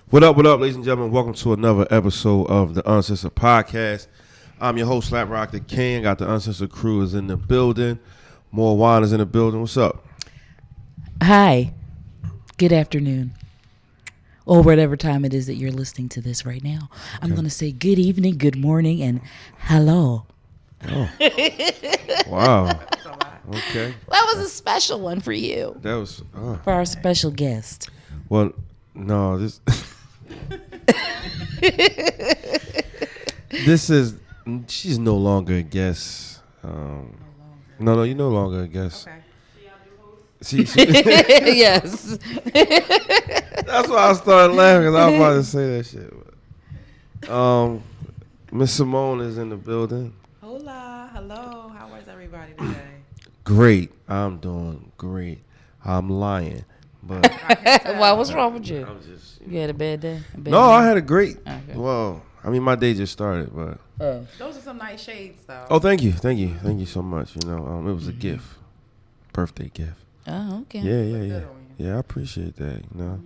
What up, ladies and gentlemen? Welcome to another episode of the Uncensored Podcast. I'm your host, Slap Rock the King. Got the Uncensored crew is in the building. More wine is in the building. What's up? Hi. Good afternoon. Or whatever time it is that you're listening to this right now. Okay. I'm going to say good evening, good morning, and hello. Oh. Wow. Okay. That was a special one for you. That was... For our special guest. Well, no, this... This is... She's no longer a guest. No, you're no longer a guest. Okay. She Yes. That's why I started laughing, because I was about to say that shit. Miss Simone is in the building. Hola, hello. How is everybody today? Great. I'm doing great. I'm lying. But Why? What's wrong with you? I'm just, You had a bad day? I had a great... Okay. Well, I mean, my day just started, but... Those are some nice shades, though. Oh, thank you so much. You know, it was a gift, birthday gift. Oh, okay. Yeah. I appreciate that. You know,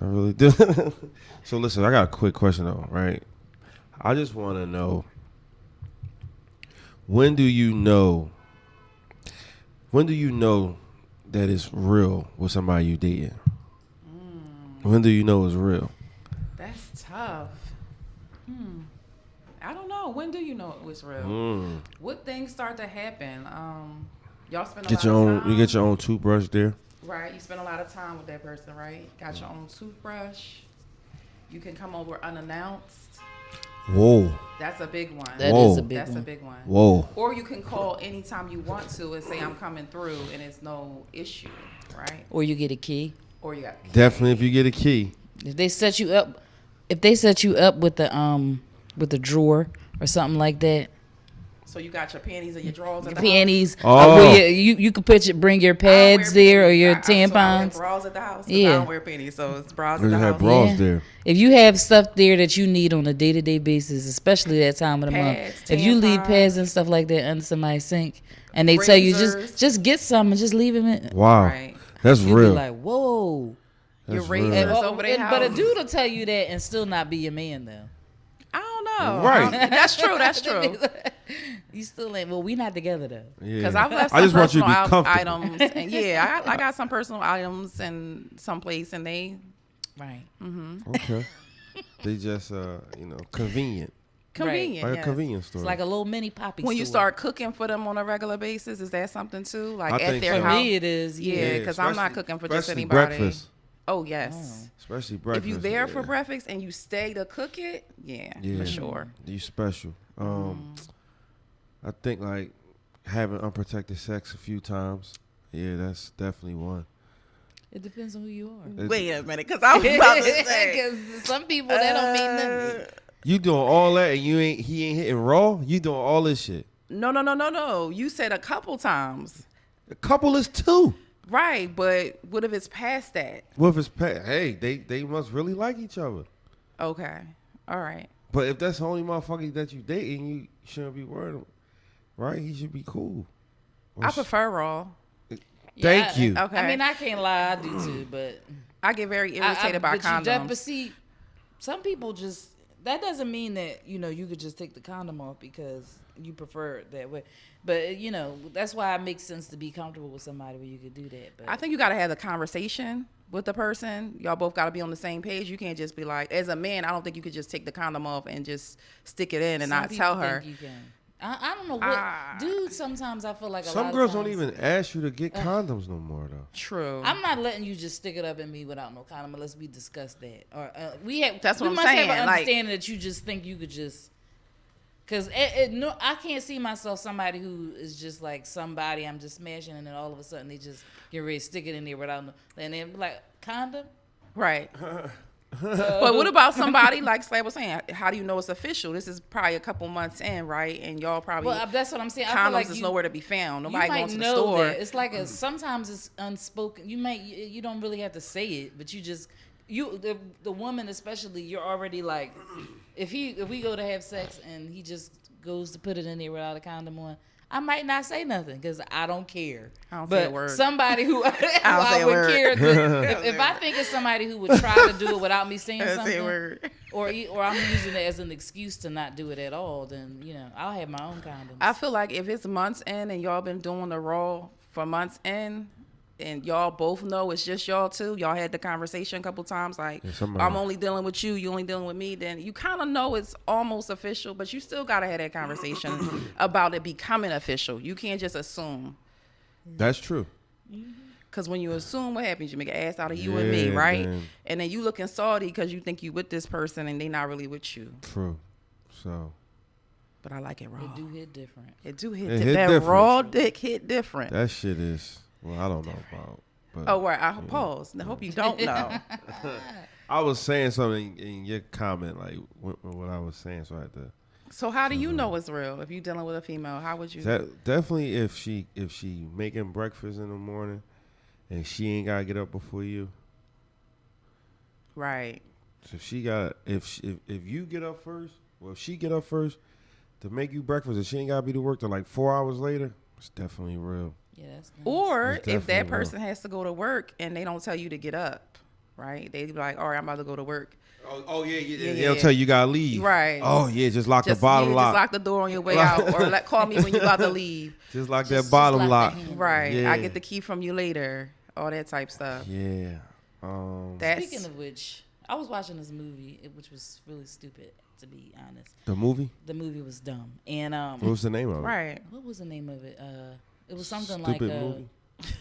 I really do. So listen, I got a quick question though, right? I just want to know, when do you know that it's real with somebody you dating? When do you know it's real? That's tough. I don't know. When do you know it was real? What things start to happen? Y'all spend a lot of time. You get your own toothbrush there. Right. You spend a lot of time with that person, right? Got your own toothbrush. You can come over unannounced. Whoa. That's a big one. That is a big one. That's a big one. Whoa. Or you can call anytime you want to and say, I'm coming through, and it's no issue, right? Or you get a key. Or you got Definitely if you get a key. If they set you up with the drawer or something like that. So you got your panties and your drawers in the Panties. Oh. You could bring your pads there or your tampons. I wear bras at the house. I don't wear panties, so it's bras at the house. Bras there. If you have stuff there that you need on a day-to-day basis, especially that time of the month, if you leave pads and stuff like that under somebody's sink, and they tell you just get some and just leave them in. Wow, right. That's You'd real. Be like, whoa. Your razors over their house. But a dude will tell you that and still not be your man though. I don't know. Right. That's true. You still ain't. Well, we not together though. Because I've left I some just want you to personal be comfortable. items. And I got some personal items in some place, and they. Right. Mm-hmm. Okay. They just, convenient. Convenient. Like yes. a convenience store. It's like a little mini poppy When store. you start cooking for them on a regular basis, is that something too? Like I at think their so. house? For me, it is. Yeah, because I'm not cooking for just especially anybody. breakfast. Oh yes. Especially breakfast. If you there for breakfast and you stay to cook it, for sure. You special. I think like having unprotected sex a few times. Yeah, that's definitely one. It depends on who you are. Wait a minute, because I was about to say. Because some people that don't mean nothing. You doing all that and he ain't hitting raw? You doing all this shit? No. You said a couple times. A couple is two. Right, but what if it's past that? What if it's hey, they must really like each other. Okay, all right. But if that's the only motherfucker that you dating, you shouldn't be worried, right? He should be cool. I prefer raw. Thank you. Okay. I mean, I can't lie, I do too, but I get very irritated by condoms. But see, some people just, that doesn't mean that, you could just take the condom off because you prefer it that way. But, that's why it makes sense to be comfortable with somebody where you could do that. But I think you got to have the conversation with the person. Y'all both got to be on the same page. You can't just be like, as a man, I don't think you could just take the condom off and just stick it in and not tell her. Think you can. I don't know what, dude, sometimes I feel like some girls don't even ask you to get condoms no more, though. True. I'm not letting you just stick it up in me without no condom unless we discuss that. Or That's what I'm must saying. have an understanding that you just think you could just, because no, I can't see myself somebody who is just like somebody I'm just smashing and then all of a sudden they just get ready to stick it in there without no, and then like condom. Right. But what about somebody like Slab was saying? How do you know it's official? This is probably a couple months in, right? And y'all probably that's what I'm saying. Condoms I feel like is nowhere to be found. Nobody going to the store. That. It's like sometimes it's unspoken. You don't really have to say it, but you just the woman especially. You're already like, if we go to have sex and he just goes to put it in there without a condom on, I might not say nothing because I don't care. I don't but say a word. Somebody who I I would care if I think it's somebody who would try to do it without me saying something, or I'm using it as an excuse to not do it at all, then I'll have my own condoms. I feel like if it's months in and y'all been doing the raw for months in, and y'all both know it's just y'all two, y'all had the conversation a couple times, like, I'm only dealing with you, you only dealing with me, then you kind of know it's almost official, but you still got to have that conversation about it becoming official. You can't just assume. That's true. Because when you assume, what happens? You make an ass out of you and me, right? Man. And then you looking salty because you think you with this person and they not really with you. True. So. But I like it raw. It do hit different. It do hit different. That different. Raw dick hit different. That shit is... Well, I don't know about. But, oh, right. I pause. I hope you don't know. I was saying something in your comment, like what I was saying, so I had to. So how do you know it's real? If you're dealing with a female, how would you? Definitely, if she making breakfast in the morning, and she ain't gotta get up before you. Right. So if you get up first, well, if she get up first to make you breakfast, and she ain't gotta be to work till like 4 hours later, it's definitely real. Yeah, that's nice. Or if that person has to go to work and they don't tell you to get up, right? They be like, all right, I'm about to go to work. Oh yeah. They'll tell you gotta leave. Right. Oh yeah, just lock the bottom lock. Just lock the door on your way out, or call me when you about to leave. Just lock that bottom lock. Right. Yeah. I get the key from you later. All that type stuff. Yeah. Speaking of which, I was watching this movie, which was really stupid, to be honest. The movie? The movie was dumb. And what was the name of it? Right. What was the name of it? It was something Stupid like movie?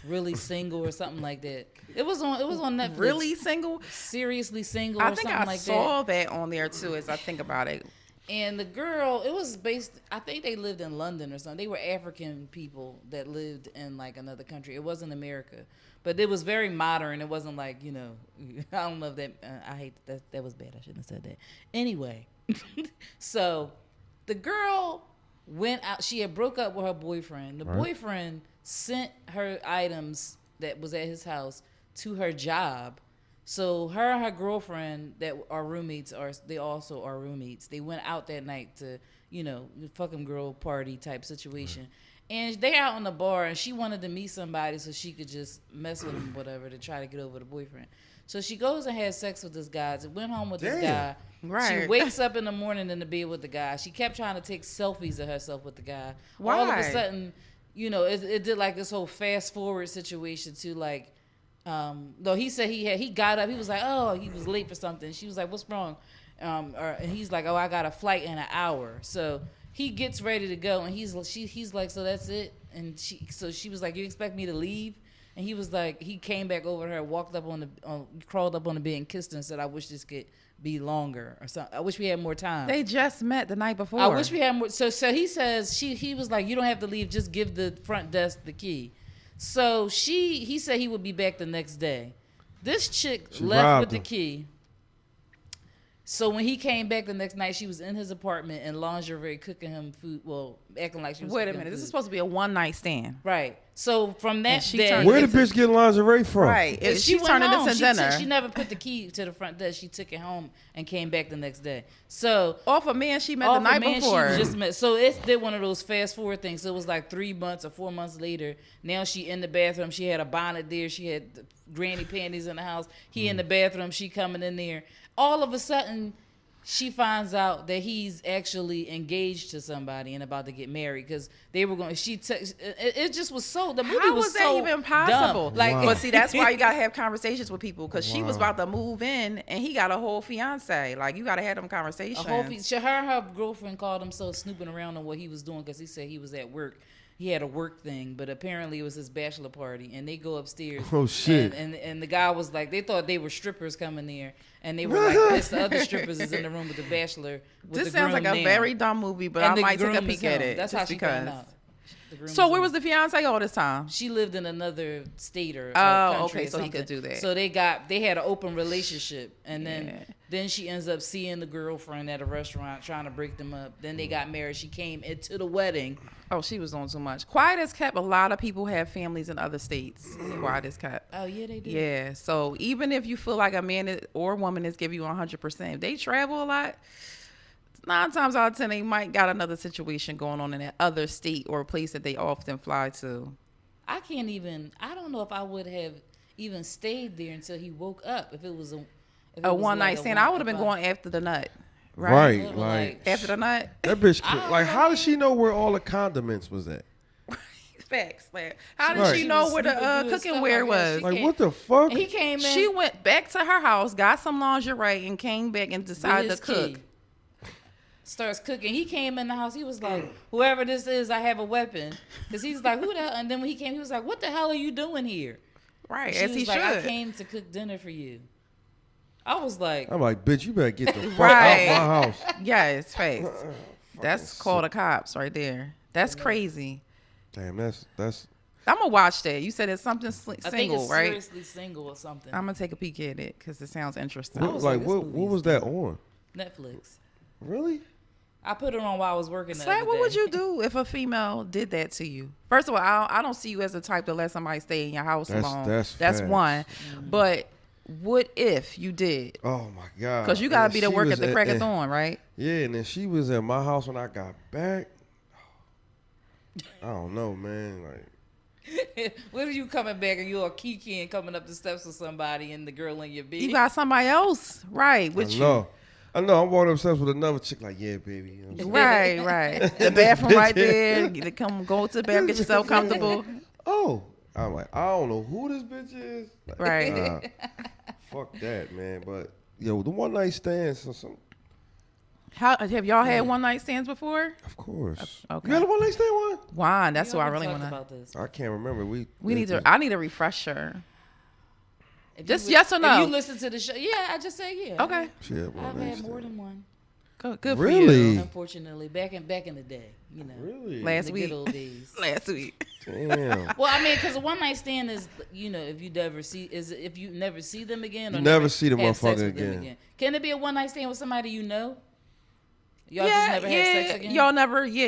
Really Single or something like that. It was on Netflix. Really Single? Seriously Single I or think something I like that. saw that on there too as I think about it. And the girl, it was based, I think they lived in London or something. They were African people that lived in like another country. It wasn't America. But it was very modern. It wasn't like, I don't know if that, I hate that was bad. I shouldn't have said that. Anyway, so the girl went out. She had broke up with her boyfriend. The boyfriend sent her items that was at his house to her job. So her and her girlfriend that are roommates, they also are roommates. They went out that night to, fucking girl party type situation. And they out on the bar, and she wanted to meet somebody so she could just mess with him, whatever, to try to get over the boyfriend. So she goes and has sex with this guy. Went home with this guy. Right. She wakes up in the morning in the bed with the guy. She kept trying to take selfies of herself with the guy. Why? All of a sudden, it did like this whole fast forward situation to like, though he said he got up. He was like, oh, he was late for something. She was like, what's wrong? And he's like, oh, I got a flight in an hour. So he gets ready to go, and he's like, so that's it. And she was like, you expect me to leave? And he was like, he came back over to her, walked up crawled up on the bed and kissed her and said, I wish this could be longer or something. I wish we had more time. They just met the night before. I wish we had more. So he says he was like, you don't have to leave. Just give the front desk the key. So he said he would be back the next day. This chick left with the key. So when he came back the next night, she was in his apartment in lingerie cooking him food. Well, acting like she was. Wait a minute, this is supposed to be a one night stand, right? So from that day, where did bitch get lingerie from? Right, she turned it into dinner. She never put the key to the front desk. She took it home and came back the next day. So off a man she met the night before. She just met. So it did one of those fast forward things. So it was like 3 months or 4 months later. Now she in the bathroom. She had a bonnet there. She had granny panties in the house. He in the bathroom. She coming in there. All of a sudden, she finds out that he's actually engaged to somebody and about to get married because they were going. It just was so. The movie was so that even possible? Dumb. Like, Wow. But see, that's why you gotta have conversations with people because she was about to move in and he got a whole fiance. Like you gotta have them conversations. Her and her girlfriend called him so snooping around on what he was doing because he said he was at work. He had a work thing, but apparently it was his bachelor party, and they go upstairs. Oh shit! And the guy was like, they thought they were strippers coming there, and they were like, "This the other strippers is in the room with the bachelor." This sounds like a very dumb movie, but I might take a peek at it. That's how she found out. So where was the fiance all this time? She lived in another state or country. Okay, so he could do that. So they had an open relationship, and then she ends up seeing the girlfriend at a restaurant trying to break them up. Then they got married. She came into the wedding. Oh, she was doing too much. Quiet as kept. A lot of people have families in other states. Quiet as kept. Oh yeah, they do. Yeah. So even if you feel like a man or woman is giving you 100%, if they travel a lot. 9 times out of 10, they might got another situation going on in that other state or place that they often fly to. I don't know if I would have even stayed there until he woke up. If it was a one night stand, I would have been going after the nut. Right, like after the nut. That bitch, like, how did she know where all the condiments was at? Facts, like, how did she know where the cooking ware was? Like, what the fuck? He came in. She went back to her house, got some lingerie, and came back and decided to cook. Starts cooking. He came in the house. He was like, "Whoever this is, I have a weapon." Because he's like, "Who the hell?" And then when he came, he was like, "What the hell are you doing here?" Right, as he should. "I came to cook dinner for you." I was like, I'm like, bitch, you better get the fuck out my house. Yes, face. That's called the cops right there. That's crazy. Damn, that's. I'm gonna watch that. You said it's something single, I think it's right? Seriously Single or something. I'm gonna take a peek at it because it sounds interesting. What was that on? Netflix. Really? I put it on while I was working. What would you do if a female did that to you? First of all, I don't see you as the type to let somebody stay in your house alone. That's one. Mm-hmm. But what if you did? Oh my God! Because you gotta be to work at the crack of dawn, right? Yeah, and then she was at my house when I got back. I don't know, man. Like, what if you coming back and you're a kiki and coming up the steps with somebody and the girl in your bed? You got somebody else, right? With you. I know. I'm walking upstairs with another chick. Like, yeah, baby. You know right. The bathroom right there. You come go to the bathroom, get yourself comfortable. Oh, I'm like, I don't know who this bitch is. Like, right. Fuck that, man. But yo, the one night stands or something. How have y'all had one night stands before? Of course. Okay. You had a one night stand one? Juan, that's what I really want to. I can't remember. I need a refresher. Just yes or no? If you listen to the show, yeah, I just say yeah. Okay. I've had more than one. Good really? for you. Unfortunately, back in the day, you know. Really? Last week. Good old days. Last week. Damn. Well, I mean, because a one night stand is, you know, if you never see them again, or you never see the have sex motherfucker with them again. Can it be a one night stand with somebody you know? Y'all just never had sex again?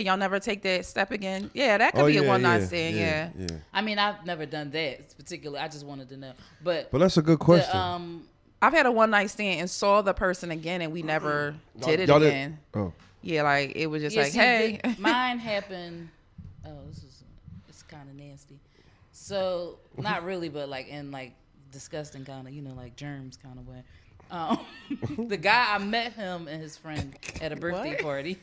Y'all never take that step again. Yeah, that could be a one night stand, yeah. I mean, I've never done that particularly. I just wanted to know. But that's a good question. I've had a one night stand and saw the person again and we never did it again. Oh. Yeah, like it was just like, hey. Mine happened. It's kind of nasty. So not really, but like in like disgusting kind of, you know, like germs kind of way. The guy, I met him and his friend at a birthday party.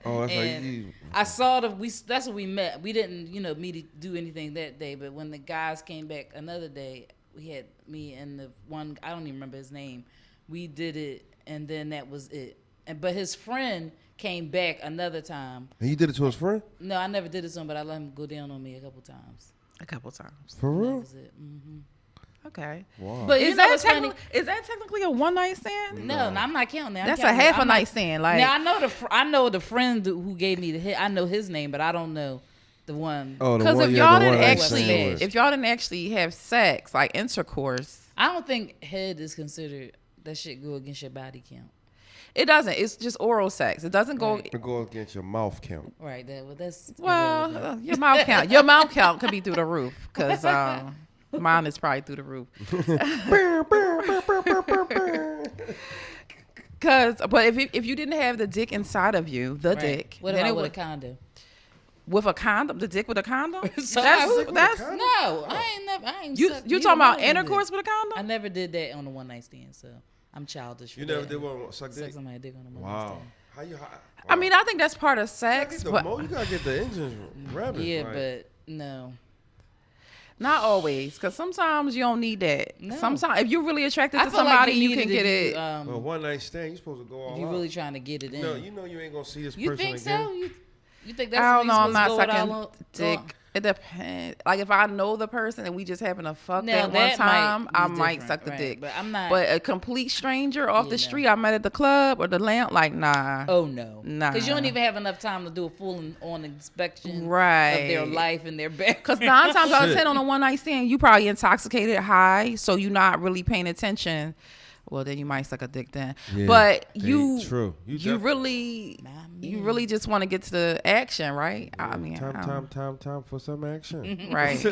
Oh, that's and like you. I saw that's what we met. We didn't, you know, do anything that day, but when the guys came back another day, we had me and the one, I don't even remember his name. We did it, and then that was it. But his friend came back another time. And you did it to his friend? No, I never did it to him, but I let him go down on me a couple times. For real? That was it. Mm-hmm. Okay. Wow. But is that technically a one night stand? No, I'm not counting that. That's a half a night stand. Like, now I know the friend who gave me the hit. I know his name, but I don't know the one. Oh, because if y'all didn't actually have sex, like intercourse, I don't think head is considered. That shit go against your body count. It doesn't. It's just oral sex. It doesn't go. It goes against your mouth count. Right. That's your mouth count. Your mouth count could be through the roof because mine is probably through the roof. But if you didn't have the dick inside of you, dick. What about with a condom? With a condom, the dick with a condom? No. I ain't. You talking about intercourse with a condom? I never did that on a one night stand, so I'm childish. You never did one suck dick? Suck somebody's dick on a one night stand. Wow. I mean, I think that's part of sex. You gotta get the engines revving. Yeah, but no. Not always, because sometimes you don't need that. No. Sometimes, if you're really attracted to somebody, you can get it. Well, one night stand, you're supposed to go all out. You're really trying to get it in. No, you know you ain't gonna see this you person think again. So? You think that's I don't know. I'm not supposed to sucking dick. It depends. Like if I know the person and we just happen to fuck now, that one time, I might different, suck the right, dick. But I'm not. But a complete stranger off the street I met at the club or the lamp, like nah. Oh no, nah. Because you don't even have enough time to do a full on inspection of right. their life and their back. Because 9 times out of 10 on a one night stand, you probably intoxicated, high, so you're not really paying attention. Well, then you might suck a dick then. Yeah, but you really just want to get to the action, right? Yeah, I mean, time for some action. Right.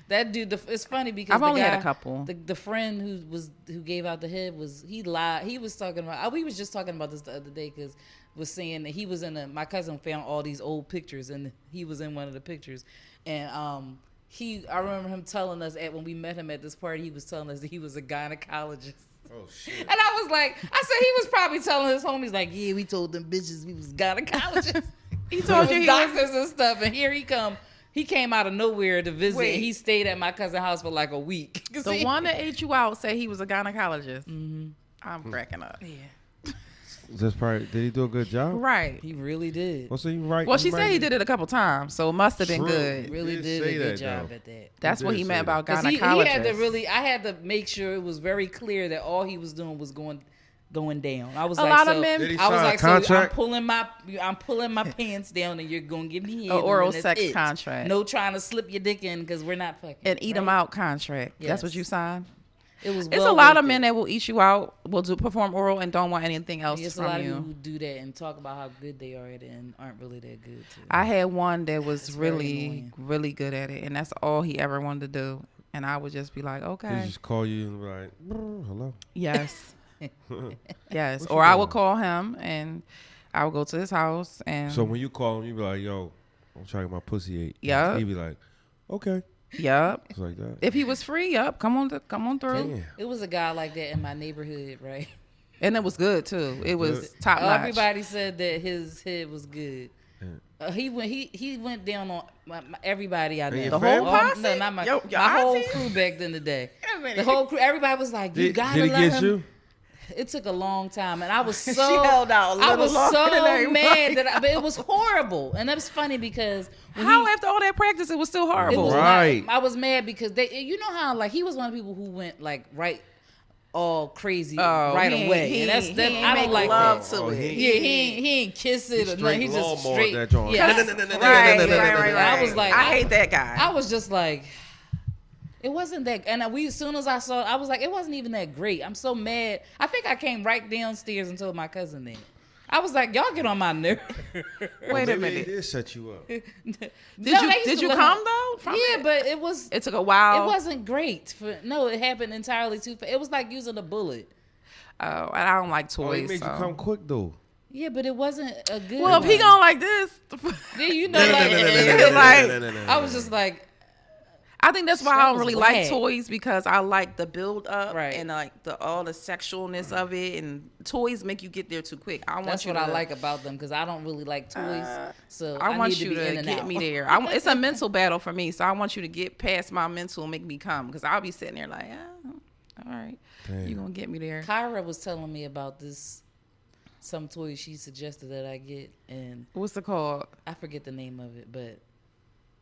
That dude, it's funny because I've only had a couple. The friend who gave out the head he lied. He was talking about. We was just talking about this the other day because was saying that he was my cousin found all these old pictures and he was in one of the pictures, and I remember him telling us when we met him at this party, he was telling us that he was a gynecologist. Oh shit! And I was like, I said he was probably telling his homies like, yeah, we told them bitches we was gynecologists. He told you he doctors and stuff, and here he come. He came out of nowhere to visit. And he stayed at my cousin's house for like a week. The one that ate you out said he was a gynecologist. Mm-hmm. I'm cracking up. Yeah. Did he do a good job? Right. He really did. Well, so you right. Well, she said he did it a couple times, so it must have been good. He really did a good job at that. That's what he meant about gynecologist. He had to I had to make sure it was very clear that all he was doing was going down. I was a like, lot so, of men. Did he I was sign like, a contract? so I'm pulling my pants down, and you're gonna give me head. An oral and that's sex it. contract. No trying to slip your dick in because we're not fucking. And eat them out contract. Yes. That's what you signed. It's a lot of men that will eat you out, will perform oral, and don't want anything else There's from a lot you. of people who do that and talk about how good they are at it and aren't really that good too. I had one that was really, annoying. really good at it, and that's all he ever wanted to do. And I would just be like, okay, He just call you and be like, hello. yes, yes. What Or you I doing? would call him, and I would go to his house, and So when you call him, you be like, yo, I'm trying to get my pussy ate. Yeah. He be like, okay. yep. It's like that. If he was free, yep, come on through. Damn. It was a guy like that in my neighborhood, right? And it was good too. It was Good. top notch. Everybody said that his head was good. He went down on everybody I know. your The whole family? posse? No, not my Your whole aunties? crew back in the day. Yeah, The whole crew, everybody was like, "You gotta Did he let get him." you? It took a long time, and I was so She held out a I little was longer than so everybody. mad but it was horrible, and that's funny because when How he- after all that practice, it was still it horrible. was Right. I was mad because you know how like he was one of the people who went like right all crazy right he ain't- away, he and ain't- he I ain't don't make like love that. to Oh, it. he- Yeah, he ain't kiss it or nothing. straight He just lawnmower straight. that joint. Yeah, Right. I was like, I hate that guy. I was just like, it wasn't that. And as soon as I saw it, I was like, it wasn't even that great. I'm so mad. I think I came right downstairs and told my cousin that. I was like, y'all get on my nerve. Wait a Maybe minute. They did set you up. Did you come though? From Yeah, it? but it was. It took a while. It wasn't great. It happened entirely too fast. It was like using a bullet. Oh, and I don't like Oh, he toys. made so. you come quick though. Yeah, but it wasn't a good. Well, if he one. going like this, then you know, I was just like, I think that's why That I don't was really whack. like toys because I like the build up Right. and like all the sexualness of it, and toys make you get there too quick. I want that's you what to, I like about them because I don't really like toys. So I want need you to, be in to and get out. me there. It's a mental battle for me, so I want you to get past my mental and make me come because I'll be sitting there like, all right, Damn. you gonna get me there. Kyra was telling me about some toy she suggested that I get, and What's it called? I forget the name of it, but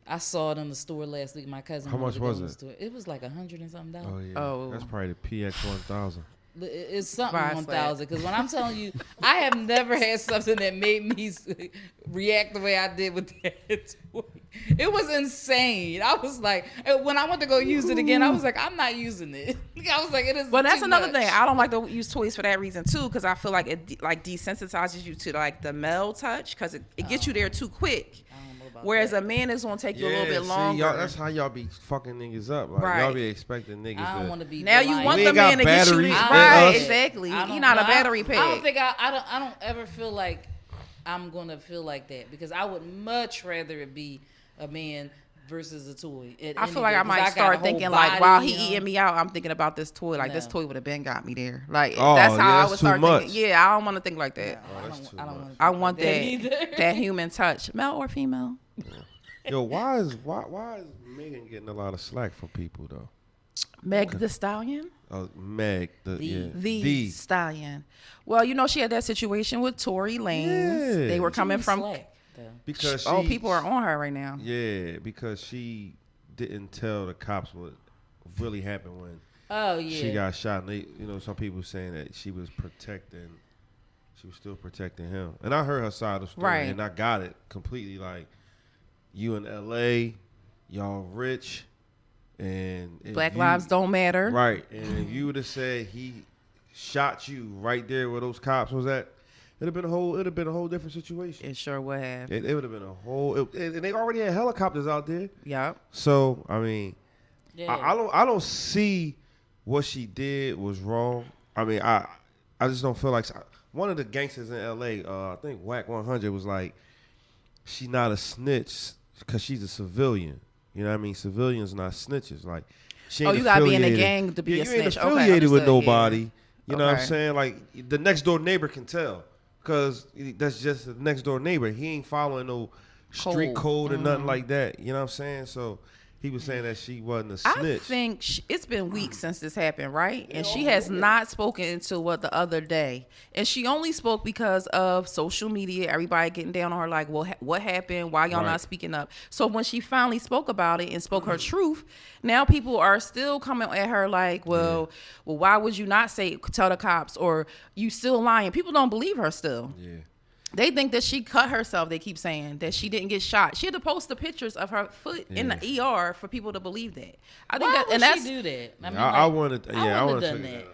I saw it in the store last week. My cousin. How wanted much to go was in the it? store. It was like $100 and something. Oh yeah. Oh. That's probably the PX1000. It's something Buy a 1,000 because when I'm telling you, I have never had something that made me react the way I did with that toy. It was insane. I was like, when I went to go use it again, I was like, I'm not using it. I was like, it is. Well, that's too another much. thing. I don't like to use toys for that reason too, because I feel like it like desensitizes you to like the male touch, because it gets you there too quick. I don't know about Whereas that. a man is gonna take you a little bit see, longer. y'all, that's how y'all be fucking niggas up. Like Right. y'all be expecting niggas I don't to. want to be. Now you reliant. want We the ain't got man to get you batteries in right. us. Exactly. I You're don't not a know. battery pack. I don't think I don't ever feel like I'm gonna feel like that because I would much rather it be a man versus a toy. I feel like I might start thinking like, while he eating me out, I'm thinking about this toy. Like this No. toy would have been got me there. Like Oh, that's how yeah, I that's would too start much. thinking. Yeah, I don't want to think like that. that's too I don't much. want. I want that either. that human touch, male or female. Yo, why is Megan getting a lot of slack from people though? Meg the Stallion. Oh, Meg, The Stallion. Well, you know, she had that situation with Tory Lanez. Yeah. They were coming from. because she, Oh, people are on her right now. Yeah, because she didn't tell the cops what really happened when Oh yeah. she got shot. And they, some people saying that she was still protecting him. And I heard her side of the story, Right. and I got it completely. Like, you in L.A., y'all rich, and if Black you- lives don't matter. Right, and if you would have said he shot you right there where those cops was at, it'd have been a whole different situation. It sure would have. It would have been a whole, and they already had helicopters out there. Yep. So I mean, Yeah. I don't see what she did was wrong. I mean, I just don't feel like one of the gangsters in L.A. I think Whack 100 was like, she not a snitch because she's a civilian. You know what I mean? Civilians not snitches. Like, she ain't you gotta be in a affiliated. gang to be a You ain't snitch. affiliated with Understood, nobody. yeah. You know what I'm saying? Like, the next door neighbor can tell because that's just the next door neighbor. He ain't following no street code or nothing like that. You know what I'm saying? So he was saying that she wasn't a snitch. I think it's been weeks since this happened, right? And she has not spoken until the other day. And she only spoke because of social media, everybody getting down on her like, well, what happened? Why y'all not speaking up? So when she finally spoke about it and spoke her truth, now people are still coming at her like, well, why would you not tell the cops, or you still lying? People don't believe her still. Yeah. They think that she cut herself. They keep saying that she didn't get shot. She had to post the pictures of her foot in the ER for people to believe that. I think Why that, would and that's she do that? I mean, I wanted, I would wanted have to done that.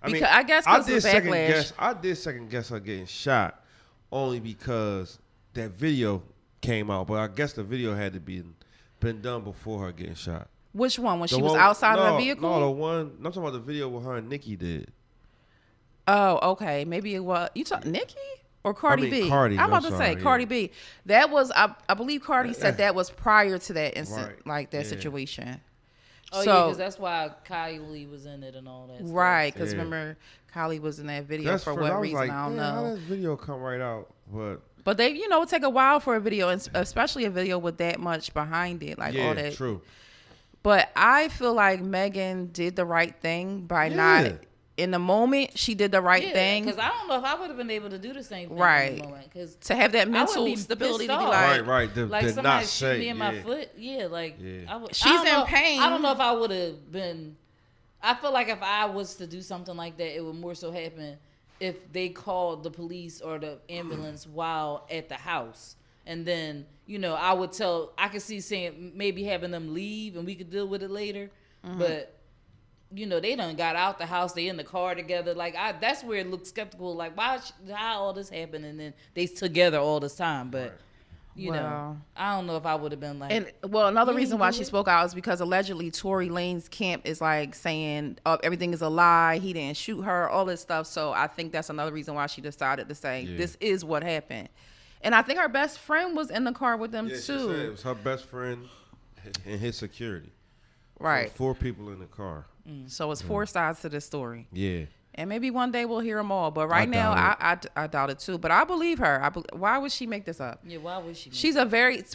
Because I guess because of the second backlash. guess. I did second guess her getting shot only because that video came out. But I guess the video had to been done before her getting shot. Which one? When she was outside of the vehicle? No, the one. I'm talking about the video with her and Nicki did. Oh, okay. Maybe it was. You talk Nicki? Or Cardi B? Cardi. I'm about to say Cardi B. That was, I believe Cardi said that was prior to that incident, like that situation. Oh, yeah, because that's why Kylie was in it and all that stuff. Right, because remember, Kylie was in that video for what reason, like, I don't know. How does video come right out? But they, it would take a while for a video, and especially a video with that much behind it, like all that. True. But I feel like Megan did the right thing by not... In the moment, she did the right thing. Because I don't know if I would have been able to do the same thing in the moment. Cause to have that mental stability to be like... Like somebody shoot me in my foot. Yeah, like... She's in pain. I don't know if I would have been... I feel like if I was to do something like that, it would more so happen if they called the police or the ambulance while at the house. And then, I could see saying maybe having them leave and we could deal with it later. Mm-hmm. But... they done got out the house. They in the car together. Like, that's where it looks skeptical. Like, how all this happened and then they together all this time. But, I don't know if I would have been like. And, another reason why she spoke out is because allegedly Tory Lane's camp is like saying everything is a lie. He didn't shoot her, all this stuff. So I think that's another reason why she decided to say this is what happened. And I think her best friend was in the car with them too. She said it was her best friend and his security. Right. So 4 people in the car. So it's 4 sides to this story. Yeah. And maybe one day we'll hear them all. But right now, I doubt it too. But I believe her. Why would she make this up? Yeah, why would she? She's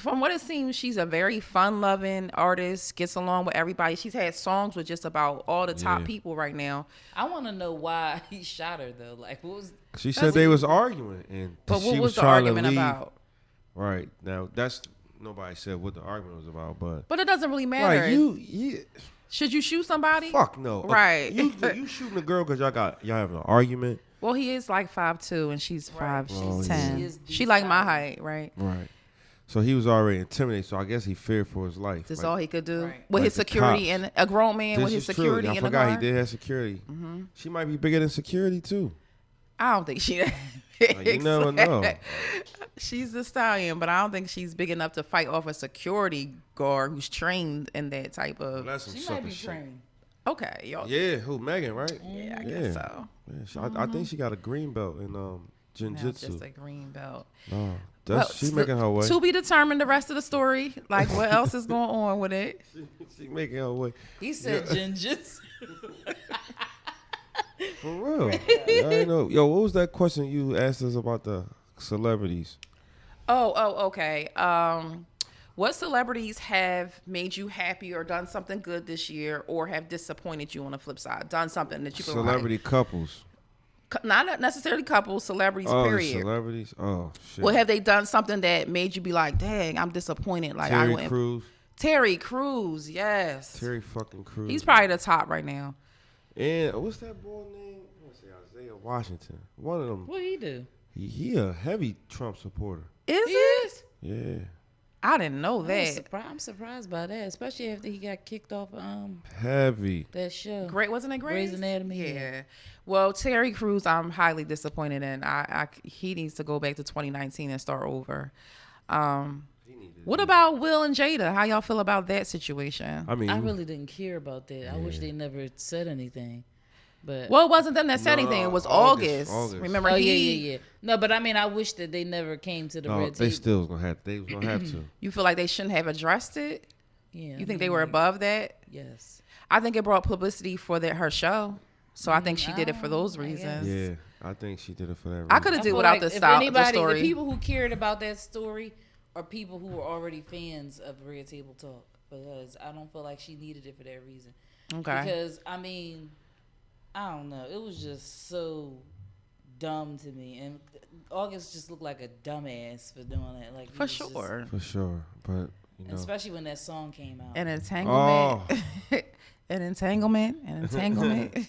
from what it seems, she's a very fun-loving artist. Gets along with everybody. She's had songs with just about all the top people right now. I want to know why he shot her though. Like, what was? She said they was arguing, and but she what was the trying argument to leave. about? Right now, nobody said what the argument was about, but it doesn't really matter. Like should you shoot somebody? Fuck no. Right. You shooting a girl because y'all having an argument? Well, he is like 5'2" and she's 5'10". Yeah. She like my height, right? Right. So he was already intimidated. So I guess he feared for his life. That's all he could do with like his security and a grown man with his security in the car. I forgot he did have security. Mm-hmm. She might be bigger than security too. I don't think she. You never know. She's a stallion, but I don't think she's big enough to fight off a security guard who's trained in that type of. Well, she might be trained. Okay, y'all. Yeah, who Megan, right? Yeah, I guess so. Yeah, I think she got a green belt in jiu-jitsu. Just a green belt. No, she's making her way. To be determined. The rest of the story, like what else is going on with it? She making her way. He said jiu-jitsu. For real. I know. Yo, what was that question you asked us about the celebrities? Oh, okay. What celebrities have made you happy or done something good this year, or have disappointed you on the flip side? Done something that you feel celebrity couples. Not necessarily couples, celebrities, period. Celebrities? Oh, shit. Well, have they done something that made you be like, dang, I'm disappointed? Like Terry Crews, yes. Terry fucking Crews. He's probably the top right now. And what's that boy name? Let's say Isaiah Washington. One of them. What he do? He a heavy Trump supporter. Is it? Yeah. I didn't know that. I'm surprised by that, especially after he got kicked off. Heavy. That show. Great, wasn't it Grey's Anatomy? Yeah. Well, Terry Crews, I'm highly disappointed in. He needs to go back to 2019 and start over. What about Will and Jada? How y'all feel about that situation? I mean, I really didn't care about that. Yeah. I wish they never said anything. But Well, it wasn't them that said No, anything. It was August. August. Remember, oh yeah. No, but I mean, I wish that they never came to the no, red they table. still was gonna have. They was gonna have to. You feel like they shouldn't have addressed it? Yeah. You think they were above that? Yes. I think it brought publicity for her show. So I think she did it for those I guess. reasons. Yeah, I think she did it for that reason. I could have I did feel without like the if style, the anybody, story. the people who cared about that story are people who were already fans of Red Table Talk, because I don't feel like she needed it for that reason. Okay. Because I mean, I don't know. It was just so dumb to me, and August just looked like a dumbass for doing that. Like, he For was just- sure. For sure, but you know. especially when that song came out. An entanglement. An entanglement.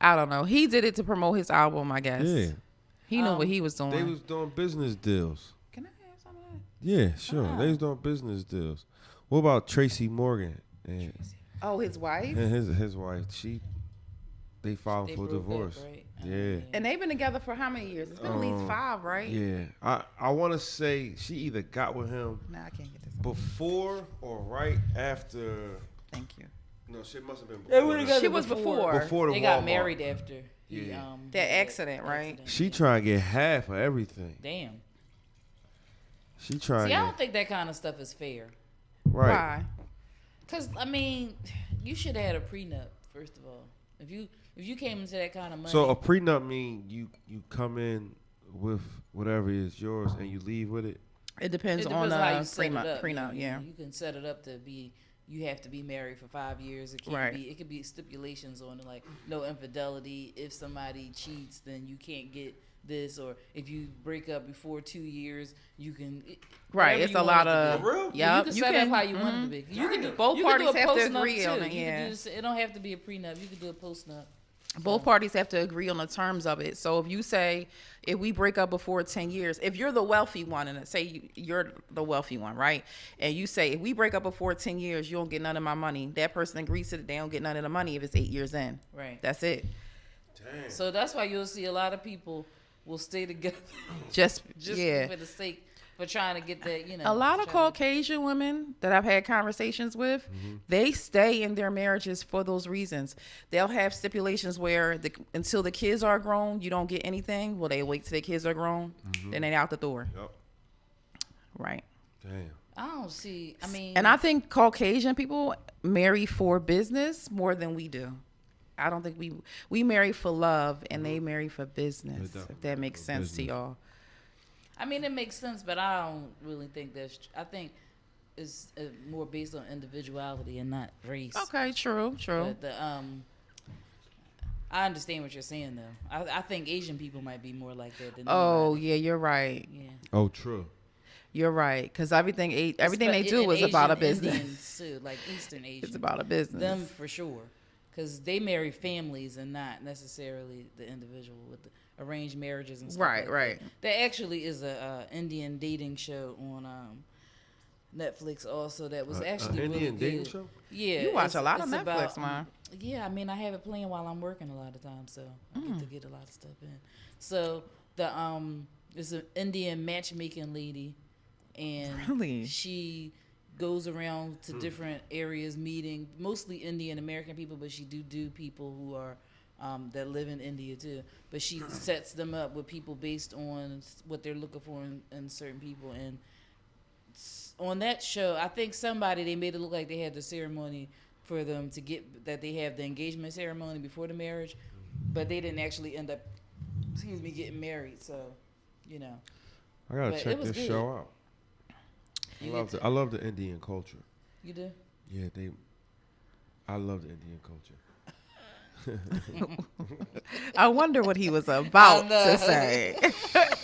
I don't know. He did it to promote his album, I guess. Yeah, He knew what he was doing. they was doing business deals. Can I have some of that? Yeah, sure. They was doing business deals. What about Tracy Morgan and Oh, his wife? his wife? They filed They for broke up, divorce. right? Yeah. And they've been together for how many years? It's been at least 5, right? Yeah, I want to say she either got with him Nah, I can't get this. before or right after. Thank you. No, shit must have been They before. were together She was before. Before the They got Walmart. married after. He, Yeah. That accident, right? She trying to get half of everything. Damn. She trying See, I to don't think that kind of stuff is fair. right. Why? Cause I mean, you should have had a prenup first of all. If you came into that kind of money, So a prenup mean you come in with whatever is yours and you leave with it. It depends, it on depends how you set it prenup. up. Prenup, yeah. You can set it up to be. You have to be married for 5 years. It can't Right. be. It could be stipulations on it, like no infidelity. If somebody cheats, then you can't get this. Or if you break up before 2 years, you can. Right. whatever It's you a want lot it to of. be. For real? Yeah. You can set up how you want it to be. You can do Both you can do parties a have to post-nup agree on too. it, You yeah. can do this, it don't have to be a prenup. You can do a post-nup. Both parties have to agree on the terms of it. So if you say, if we break up before 10 years, if you're the wealthy one, and say you're the wealthy one, right? And you say, if we break up before 10 years, you don't get none of my money. That person agrees to it. They don't get none of the money if it's 8 years in. Right. That's it. Damn. So that's why you'll see a lot of people will stay together Just for the sake for trying to get that, A lot of trying to- Caucasian women that I've had conversations with, they stay in their marriages for those reasons. They'll have stipulations where until the kids are grown, you don't get anything. Well, they wait till the kids are grown, then they out the door. Yep. Right. Damn. I don't see. I mean, And I think Caucasian people marry for business more than we do. I don't think we marry for love and they marry for business. They If that makes sense to business. y'all. I mean, it makes sense, but I don't really think that's. I think it's more based on individuality and not race. Okay, true. But I understand what you're saying though. I think Asian people might be more like that than. Oh anybody. yeah, you're right. Yeah. Oh, true. You're right. Because everything they But- do and is about a Asian business. Indians too, like Eastern Asian. It's about a business. Them for sure, because they marry families and not necessarily the individual with the arranged marriages and stuff. Right, like right. That. There actually is a Indian dating show on Netflix also that was actually really Indian dating good. show. Yeah, You watch it's- a lot of it's Netflix, about, man. Yeah, I mean I have it playing while I'm working a lot of times, so I get to get a lot of stuff in. So the it's an Indian matchmaking lady, and Really? she goes around to different areas meeting mostly Indian American people, but she do people who are that live in India too. But she sets them up with people based on what they're looking for in certain people. And on that show, I think they made it look like they had the ceremony for them to get that they have the engagement ceremony before the marriage, but they didn't actually end up, getting married. So, I gotta But check it was this good. show out. I love the Indian culture. You do? Yeah, I love the Indian culture. I wonder what he was about I know. to say. Yeah, I had to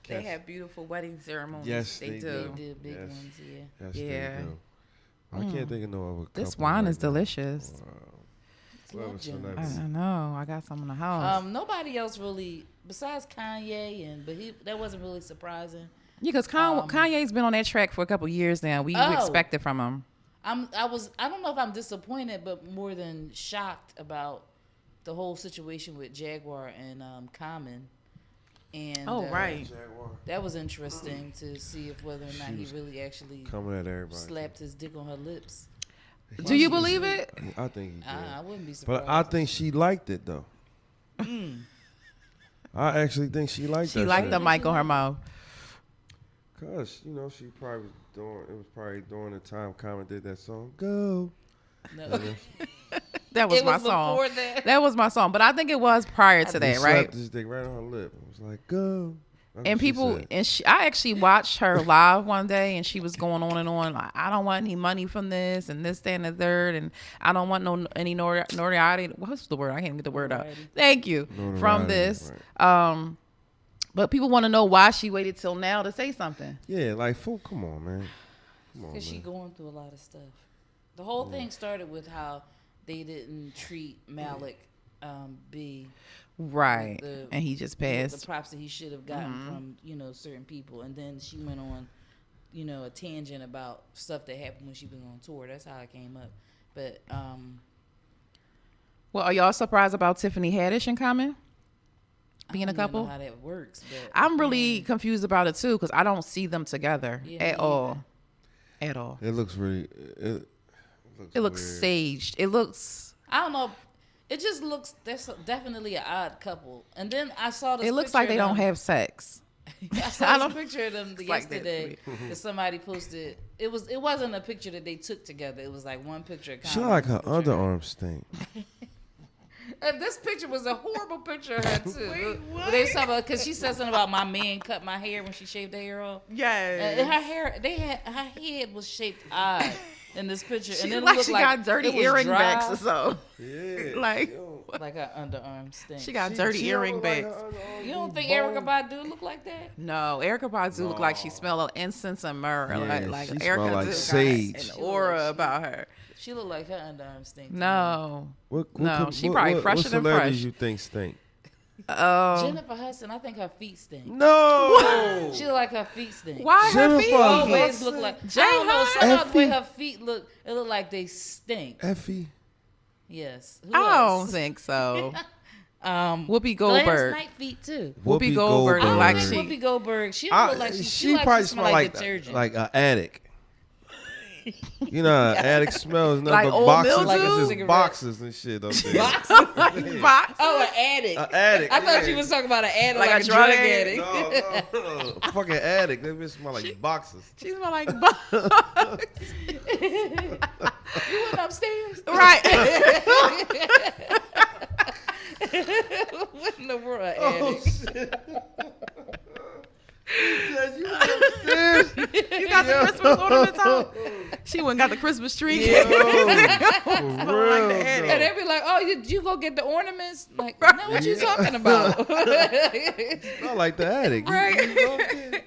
They catch- have beautiful wedding ceremonies. Yes, they they do. They did big Yes. ones, yeah. Yes, Yeah. they do. I can't think of no other. This couple wine right is now. delicious. Wow. It's Clever legend. celebrity. I know. I got some in the house. Nobody else really, besides Kanye, but that wasn't really surprising. Yeah, because Kanye's been on that track for a couple years now. We Oh. expect it from him. I don't know if I'm disappointed, but more than shocked about the whole situation with Jaguar and Common. And right. Jaguar. that was interesting to see if whether or not he really actually Coming at everybody. slapped his dick on her lips. Do you believe it? I think he did. I wouldn't be surprised. But I think she liked it though. I actually think she liked that. She liked shit. the mic on her mouth. Cause she probably was doing. It was probably during the time Common did that song. Go. No. That was It my was song. before that. That was my song, but I think it was prior to He that, slapped right? his dick right on her lip. It was like go. That's And what she people, said. and I actually watched her live one day, and she was going on and on like, I don't want any money from this, and this, that, and the third, and I don't want any notoriety. What's the word? I can't even get the word out. Notoriety. Thank you Notoriety, from this. right. But people want to know why she waited till now to say something. Yeah, like fool. Come on, man. Come on, Because she man. going through a lot of stuff. The whole thing started with how they didn't treat Malik B. Right. The- And he just the passed. props that he should have gotten from certain people, and then she went on a tangent about stuff that happened when she was on tour. That's how it came up. But Well, are y'all surprised about Tiffany Haddish and Common being I a don't even couple? know how that works. But I'm really confused about it too because I don't see them together Yeah, at me all. At all. It looks really. It looks weird. staged. It looks. I don't know. It just looks. That's definitely an odd couple. And then I saw this. It looks picture like they of don't them. have sex. I I saw don't- this picture of them like that to yesterday that somebody posted. It wasn't a picture that they took together. It was like one picture. Of She Common, like her one picture of underarm stink. And this picture was a horrible picture of her too. But they talking about because she said something about my man cut my hair when she shaved her hair off. Yes. And her hair, her head was shaped odd in this picture, She and then looked it like looked she like got dirty it was earring dry, backs or so. Yeah. Like like her underarm stink. she got dirty earring backs. You don't think Erica Badu look like that? No, Erica Badu look like she smelled of incense and myrrh. Yeah, like she Erica smell like got sage. an aura about her. She look like her underarm stink. No. What She probably fresher what than celebrities fresh. you think stink? Jennifer Hudson, I think her feet stink. No. She look like her feet stink. Why her Jennifer feet? Always look like. I don't know. J-Hud? Somehow the way Effie. her feet look, it look like they stink. Effie. Yes. Who I don't else? think so. Whoopi Whoopi Goldberg. Night feet too. Whoopi Goldberg I look don't like think she- Whoopi Goldberg. She don't look like she probably smell like detergent. like an addict. You know, an addict smells nothing Like but old boxes. mildew? Like it's just Cigarette. boxes and shit up there. Box. Oh, an addict. An addict. I thought yeah. you was talking about an addict, Like like, a a drug drug addict. No. Fucking addict. That bitch smell like boxes. She smell like box. You went upstairs. Right. What in the world, an Oh, addict? shit. You upstairs? You got the Christmas ornaments on? She went and got the Christmas tree. Yo, for Smell real, like the addict. And they be like, "Oh, you go get the ornaments?" Like, no, what you talking about? Not like the addict. Right.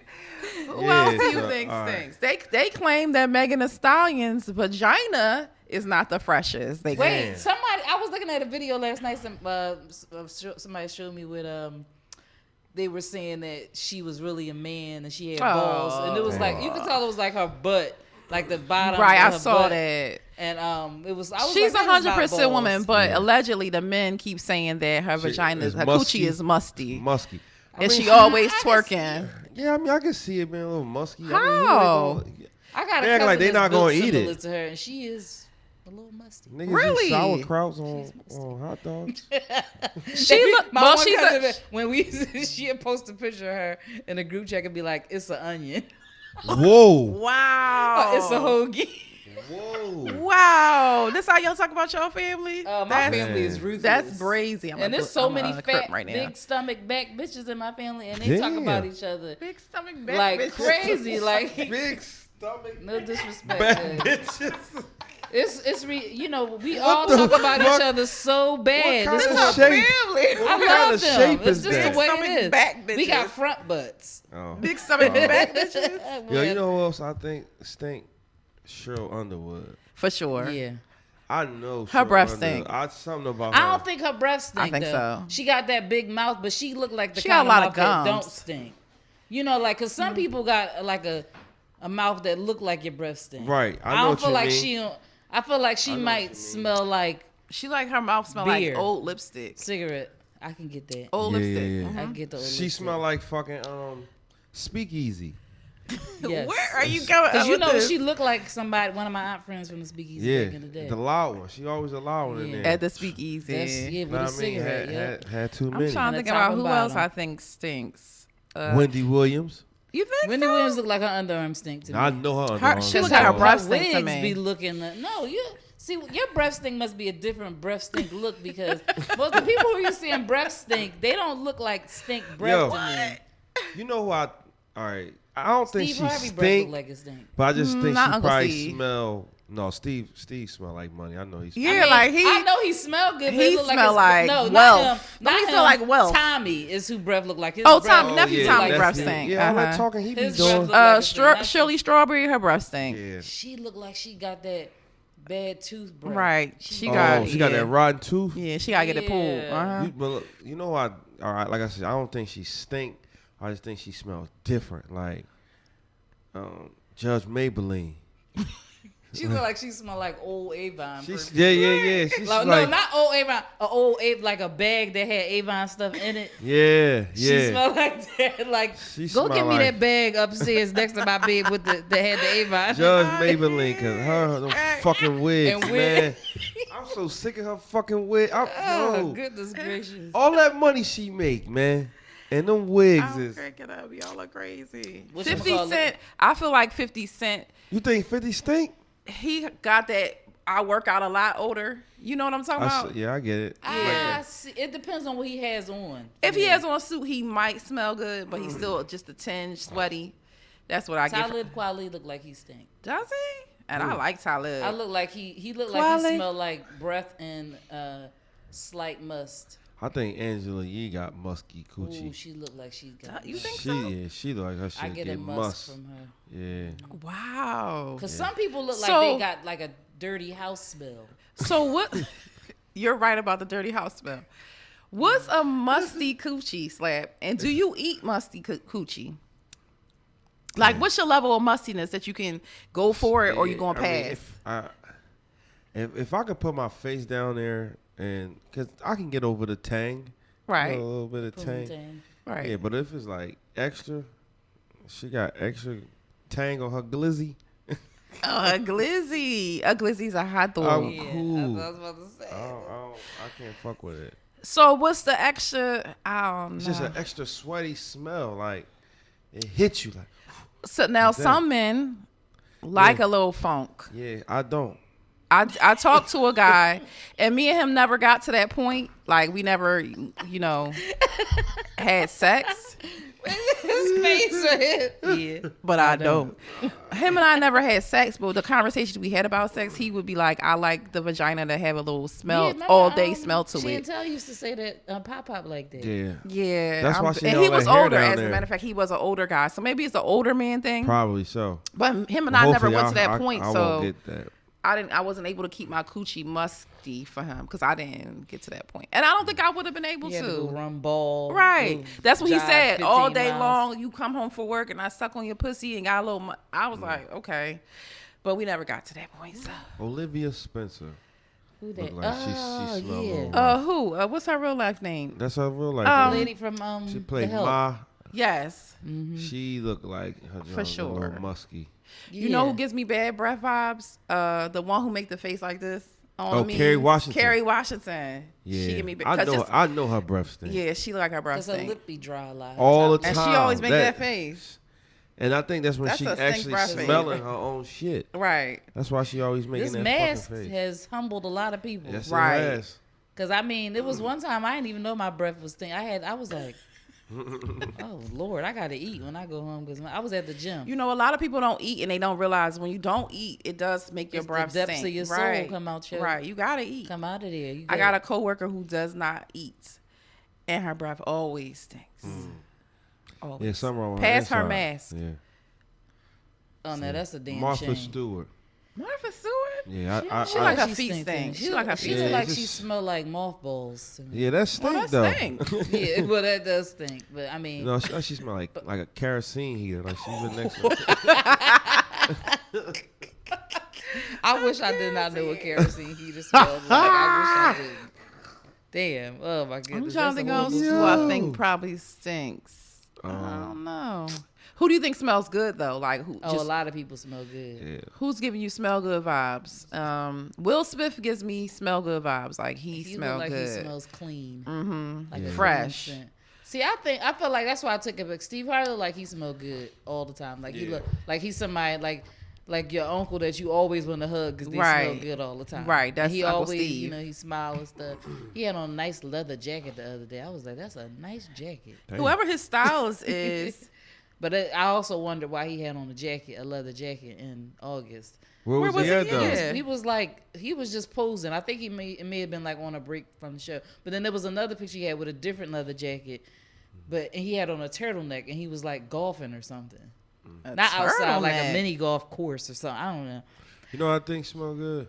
Who Yeah, else do you so, think all right. stinks? They claim that Megan Thee Stallion's vagina is not the freshest. They Wait, Man. somebody. I was looking at a video last night. Somebody showed me with they were saying that she was really a man and she had balls, and it was like you could tell it was like her butt, like the bottom. Right, of I her saw butt. that. And it was. I was She's like, that was not 100% balls. woman, but allegedly the men keep saying that her vagina, is her musky. coochie is musty, Musky. and she always twerking. Yeah, I mean, I can see it being a little musky. How? I mean, who they I got a They act cousin like they that's not built gonna eat similar it. to her, and she is a little musty. Niggas Really? eat sauerkrauts on hot dogs. She look. My Well, one she's cousin, a, when we she had post a picture of her in a group chat and be like, "It's an onion, Whoa. wow. it's a hoagie." Whoa. Wow, this how y'all talk about your family? My That's- family is ruthless. That's brazy. And there's so many fat, right now. big stomach back bitches in my family, and they talk Damn. about each other Big stomach back like bitches. crazy. Like Big stomach. no disrespect. Bad but bitches. We all the talk about fuck? each other so bad. What This kind is of shape? Family. I What kind love of them. shape It's is just that? the way Stomach it is. back We got bitches. front butts. Oh. Big stomach back bitches. Yo, you know who else I think stink? Cheryl Underwood. For sure. Yeah. I know Her Cheryl breath Underwood. stink. Something about her. I don't think her breath stink. I think though. so. She got that big mouth, but she looked like the She kind got a lot of of mouth that gums. don't stink. You know, like because some people got like a mouth that look like your breath stink. Right. I know don't what feel you like mean. she. I feel like she know what might you mean. smell like She like her mouth smell Beer. like old lipstick. cigarette. I can get that. Old lipstick. Yeah. I can get the old She lipstick. smell like fucking Speakeasy. Yes. Where are you going? Because you know she looked like somebody, one of my aunt friends from the Speakeasy back in the day. The loud one. She always a loud one in there. At the Speakeasy. With Know a what I mean? cigarette. Had too I'm many. trying to And think the top about and who else bottom. I think stinks. Wendy Williams. You think Wendy so? Williams look like her underarm stink to me. I know her. Her- underarm. she look Because like her breath stink to wigs me. be looking like, no, you see your breath stink must be a different breath stink look because most of the people who you see in breath stink, they don't look like stink breath to me. You know who I? All right. I don't Steve think she Harvey breath look stink, like a stink. but I just think she not Uncle probably Steve. smell. No, Steve smell like money. I know he's. Yeah, I mean, like he. I know he smell good. But he it look smell like, like his, no, wealth. Not him. Don't he Not smell him. like wealth? Tommy is who breath look like. His Oh, breath, Tommy, nephew yeah, Tommy that's breath it. stink. Yeah, all that Uh-huh. talking he be His breath doing. look like a stink. Shirley Strawberry, her breath stink. Yeah. She look like she got that bad tooth breath. Right. She Oh, got. she got that rotten tooth. Yeah, she gotta get it pulled. Yeah. Uh-huh. But look, you know what? All right, like I said, I don't think she stink. I just think she smells different. Like Judge Maybelline. She look like she smell like old Avon. She's perfume. yeah. She's Like, like, no, not old Avon. Like a bag that had Avon stuff in it. yeah. She smell like that. Like, She go smell get me like- that bag upstairs next to my bed with that had the Avon. Judge Maybelline, cause them fucking wigs, And man. I'm so sick of her fucking wig. Oh, Yo, goodness gracious. all that money she make, man, and them wigs I'm is. cracking up. Y'all are crazy. What 50 you call Cent. I feel like 50 Cent. You think 50 stink? He got that. I work out a lot older. You know what I'm talking about? Yeah, I get it. I see. It depends on what he has on. If he has on a suit, he might smell good, but he's still just a tinge sweaty. That's what I get. Talib Kweli look like he stink. Does he? And I like Talib. I look like he looked like Kweli? he smelled like breath and slight must. I think Angela Yee got musky coochie. Ooh, she looked like she got. You think she, so? Yeah, she look like her shit I get a musk musk. from her. Yeah. Wow. Cause some people look like So- they got like a dirty house smell. So what? You're right about the dirty house smell. What's a musty coochie slap? And do you eat musty coochie? Like, what's your level of mustiness that you can go for it or you gonna pass? If I could put my face down there and because I can get over the tang, Right. a little bit of tang. Poontang. Right. Yeah, but if it's like extra, she got extra tang on her glizzy. A glizzy. A glizzy's a hot dog. I'm Yeah, cool. that's what I was about to say. I can't fuck with it. So what's the extra? I don't know. It's just an extra sweaty smell. Like it hits you. Like So now Like that. some men like Yeah. a little funk. yeah, I don't. I talked to a guy, and me and him never got to that point. Like we never, had sex. His face right here. Yeah. But I don't. Him and I never had sex, but the conversations we had about sex, he would be like, "I like the vagina to have a little smell, Yeah, remember, all day smell to it." Chantel used to say that Pop like that. Yeah, Yeah, That's why she and had he all was that hair older. down As a there. matter of fact, he was an older guy, so maybe it's an older man thing. probably so. But him and I never Hopefully went to that point, I so won't get that. I wasn't able to keep my coochie musty for him because I didn't get to that point, and I don't think I would have been able You had to go to. run ball. Right, go that's what he jog said. 15 All day miles. long, you come home from work and I suck on your pussy and got a little. I was like, okay, but we never got to that point. So, Olivia Spencer. Who that? Look like she Oh, smell a yeah. little who? What's her real life name? That's her real life. The name. lady from She The played Help. Ma. Yes, She looked like her For joint was a sure. little musky. you know who Yeah. gives me bad breath vibes? The one who make the face like this on Oh, me. Kerry Washington. Kerry Washington. Yeah, She give me bad. I know her breath stink. Yeah, she look like her breath Cause her stink. lip be dry a lot. All the And time. she always make that face. And I think that's when That's she a stink actually breath face. smelling her own shit. Right. That's why she always making This that mask fucking face. has humbled a lot of people. Yes, Right. it has. Cause I mean, it was one time I didn't even know my breath was stink. I was like, oh Lord, I gotta eat when I go home because I was at the gym. You know, a lot of people don't eat and they don't realize when you don't eat, it does make your It's the breath depths stink. of your soul right. come out your- Right. You gotta eat. Come out of there. You I got a coworker who does not eat, and her breath always stinks. Always. Yeah, something wrong with Pass her inside. mask. Yeah. Oh no, that's a damn Martha shame. Stewart. Martha Stewart. Yeah, She like I, her feet stink. She She like her She feet look Yeah, like just- she smell like mothballs. to me. yeah, that stink Well, though. that stink. Yeah, well that does stink. But I mean, No, she smell like a kerosene heater. Like she been next to. I wish I did not know what kerosene heater smelled like. I wish I didn't. Damn. Oh my I'm goodness. trying to That's a think horrible of who I smell. think probably stinks. I don't know. Who do you think smells good though? Like who? Oh, a lot of people smell good. Yeah. Who's giving you smell good vibes? Will Smith gives me smell good vibes. Like he smells like good. He smells clean. Mm-hmm. Like a fresh. clean scent. See, I feel like that's why I took it back. Steve Harvey look like he smell good all the time. Like he look like he's somebody like your uncle that you always want to hug because they smell good all the time. Right, that's and he Uncle always, Steve. you know, he smile and stuff. He had on a nice leather jacket the other day. I was like, that's a nice jacket. Damn. Whoever his stylist is. But I also wonder why he had on a leather jacket in August. Where was he at though? Yeah. He was just posing. I think it may have been like on a break from the show. But then there was another picture he had with a different leather jacket, and he had on a turtleneck and he was like golfing or something. Not outside, like a mini golf course or something. I don't know. You know what I think smell good?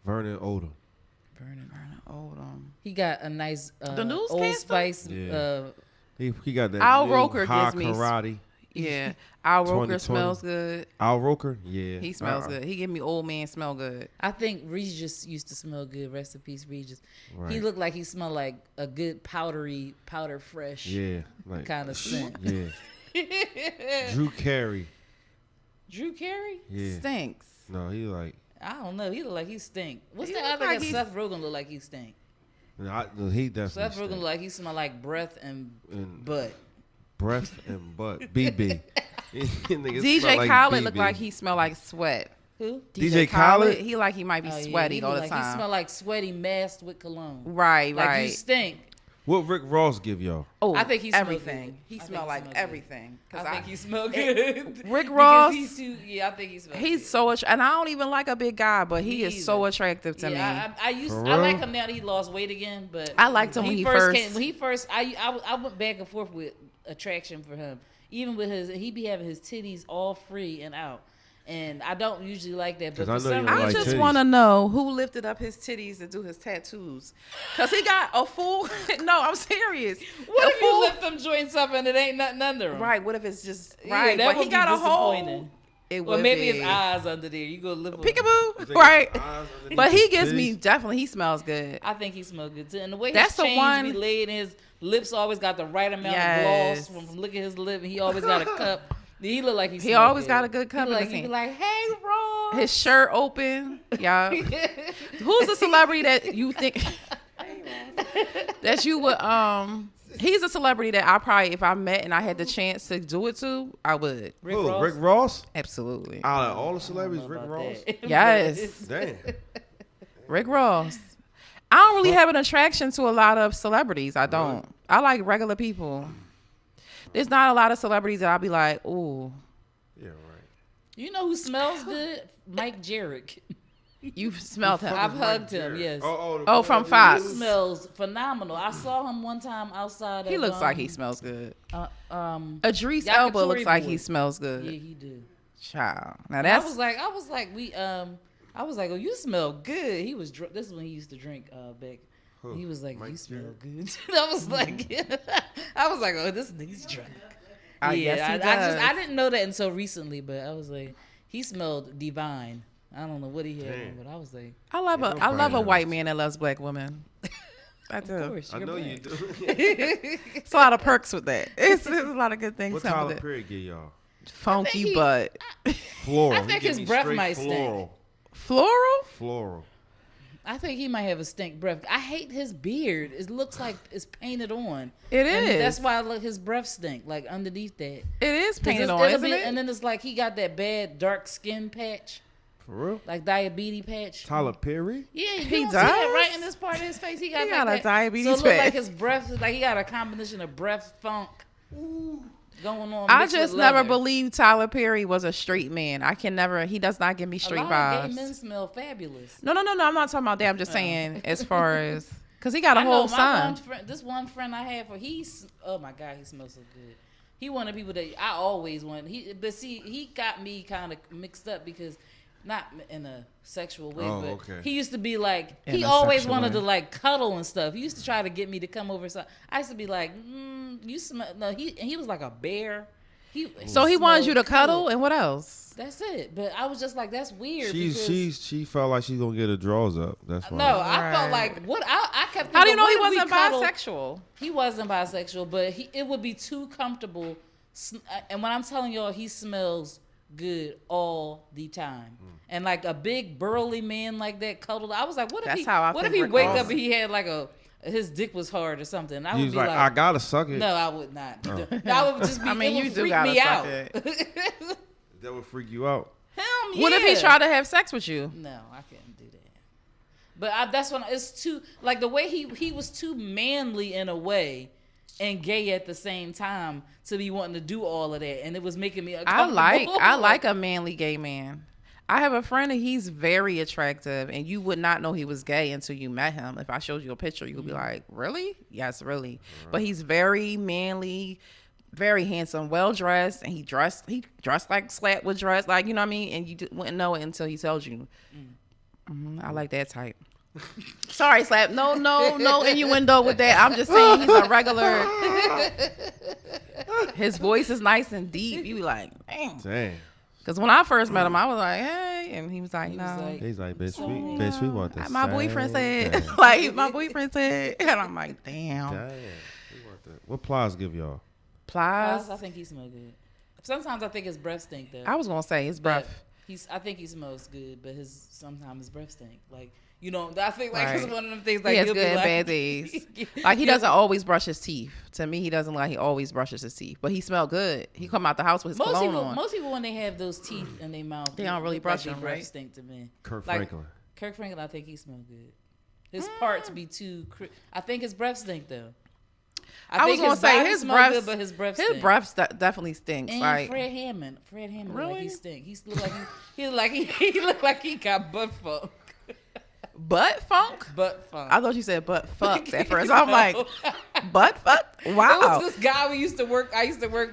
Vernon Odom. Vernon Odom. He got a nice The newscaster? Old Spice. Yeah. He got that Al new Roker high gives me karate. Yeah, Al Roker 2020. smells good. Al Roker? Yeah. He smells good. He give me old man smell good. I think Regis used to smell good. Rest in peace, Regis. Right. He looked like he smelled like a good powder fresh like kind of scent. Yeah. Drew Carey. Drew Carey? Yeah. Stinks. No, he like. I don't know. He look like he stink. What's He that look other like guy? he's- Seth Rogen look like he stink. He definitely. Seth Rogen stink. look like he smell like breath and butt. Breath and butt. BB. DJ Khaled look like he smell like sweat. Who? DJ Khaled? He like he might be sweaty he all look the like, He time. smell like sweaty masked with cologne. Right, Like right. you stink. What Rick Ross give y'all? Oh, I think he smell everything. good. He I smell think he like smell good. everything. I think he smell good. Rick Because Ross, he's too, I think he smells he's good. so and I don't even like a big guy, but he Me is so either. attractive to me. For I like real? him now that he lost weight again, but I liked him when he first came. When he first, I went back and forth with attraction for him. Even with he be having his titties all free and out, and I don't usually like that. But 'Cause for I know some you I like just titties. want to know who lifted up his titties to do his tattoos. Because he got a full. No, I'm serious. what A if you full- lift them joints up and it ain't nothing under them? Right. What if it's just. Yeah, Right. that But would he be got a hole. disappointing. It Or would maybe be. his eyes under there. You go lift them. Peekaboo. Right. Eyes underneath But he his gives me titties? definitely. He smells good. I think he smells good too. And the way That's his the chains one- be laid and his lips always got the right amount Yes. of gloss from licking his lip. And he always got a cup. He look like he. He smell always good. got a good cup He in like, his he be hand. like, hey, Ross. His shirt open. Yeah. Who's a celebrity that you think that you would he's a celebrity that I probably if I met and I had the chance to do it to, I would. Rick Who? Ross? Rick Ross? Absolutely. Out of all the I celebrities, don't know Rick about Ross? that. Yes. Damn. Rick Ross. I don't really have an attraction to a lot of celebrities. I don't. I like regular people. There's not a lot of celebrities that I'll be like, ooh, Yeah, right. You know who smells good? Mike Jarrett. you've smelled him. I've Mike hugged him, Jarrett? yes. Oh, from He Fox. smells phenomenal. I saw him one time outside. He of, looks like he smells good. Idris Yakitori Elba looks like boy. he smells good. Yeah, he do. Child. Now I that's was like, oh, you smell good. He was. This is when he used to drink back. Who? He was like, Mike you smell Jarrett? good. I was like, oh, this nigga's drunk. I guess he does. I didn't know that until recently, but I was like, he smelled divine. I don't know what he had, Damn. but I was like, I love Yeah, a nobody white knows. man that loves black women. I of do. course, I you're know black. you do. It's a lot of perks with that. It's a lot of good things What come Tyler with it. Perry give y'all? Funky he- butt. Floral. I He think give his me breath straight might stink. floral. Floral? Floral. I think he might have a stink breath. I hate his beard. It looks like it's painted on. It And is. that's why his breath stink, like underneath that. It is 'Cause painted it'll on, be- isn't it? And then it's like he got that bad dark skin patch, For real? like diabetes patch. Tyler Perry? Yeah, you He don't see that does? right in this part of his face. He got, He like got a that. diabetes So it look like patch. his breath, like he got a combination of breath funk going on. I mixed just with never leather. believed Tyler Perry was a straight man. I can never. He does not give me A straight lot of gay vibes. men smell fabulous. No. I'm not talking about that. I'm just saying as far as because he got a I whole know, son. this one friend I had oh my God, he smells so good. He one of the people that I always want. But see, he got me kind of mixed up because not in a sexual way, Oh, but okay. he used to be like, In he a always sexual wanted way. to like cuddle and stuff. He used to try to get me to come over. So I used to be like, you smell. No, he was like a bear. So he wanted you to cuddle, and what else? That's it. But I was just like, that's weird. She felt like she's gonna get her drawers up. That's why. No, I felt like what I kept thinking. How do you know he wasn't bisexual? He wasn't bisexual, but it would be too comfortable. And when I'm telling y'all, he smells good all the time. And like a big burly man like that cuddled. I was like, what if he wake up and he had like his dick was hard or something? I would be like, I gotta suck it. No, I would not. I would just be. I mean, you do gotta suck it. That would freak you out. Him, yeah. What if he tried to have sex with you? No, I couldn't do that. But that's when it's too like the way he was too manly in a way and gay at the same time to be wanting to do all of that, and it was making me uncomfortable. I like a manly gay man. I have a friend and he's very attractive, and you would not know he was gay until you met him. If I showed you a picture, you would be like, really? Yes, really. Right. But he's very manly, very handsome, well dressed, and he dressed like Slap would dress, like, you know what I mean? And you wouldn't know it until he tells you. I like that type. Sorry, Slap. No innuendo with that. I'm just saying he's a regular. His voice is nice and deep. You be like, damn. Because when I first met him, I was like, hey, and he was like, no. He's like, bitch, we want this. My boyfriend said, like, my boyfriend said, and I'm like, damn. We want that. What Plies give y'all? Plies? I think he smells good. Sometimes I think his breath stink though. I was gonna say his breath. I think he smells good, but sometimes his breath stink. Like, you know, I think like it's one of them things like he has he'll good be and like, bad days. Like he doesn't always brush his teeth. To me, he doesn't like he always brushes his teeth, but he smelled good. He come out the house with his cologne on. Most people when they have those teeth in their mouth, they don't really brush them, breath right? Stink to me. Kirk Franklin, I think he smelled good. His parts be too. I think his breath stink though. I was gonna say his breath, good, but his breath definitely stinks. And like Fred Hammond, really? Like he stink. He looked like he got butt funk. Butt funk? Butt funk. I thought you said butt fucked at first. I'm like, butt fuck? Wow. It was this guy I used to work